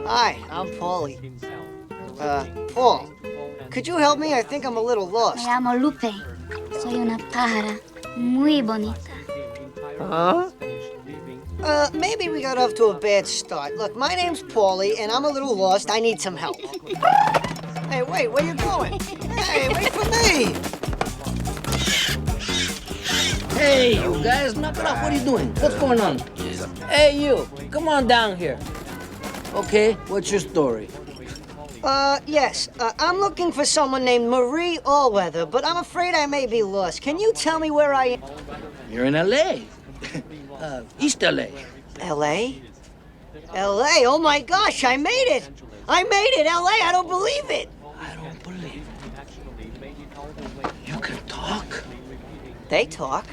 Hi, I'm Paulie. Paul, could you help me? I think I'm a little Me lost. llamo Lupe. Soy una pájara muy bonita. Huh? Maybe we got off to a bad start. Look, my name's Paulie, and I'm a little lost. I need some help. Hey, wait, where you going? Hey, wait for me! Hey, you guys, knock it off. What are you doing? What's going on? Hey, you, come on down here. Okay, what's your story? Yes. I'm looking for someone named Marie Allweather, but I'm afraid I may be lost. Can you tell me where I am? You're in L.A. East L.A. L.A.? L.A.? Oh my gosh, I made it! I made it, L.A.! I don't believe it! I don't believe it. You can talk? They talk.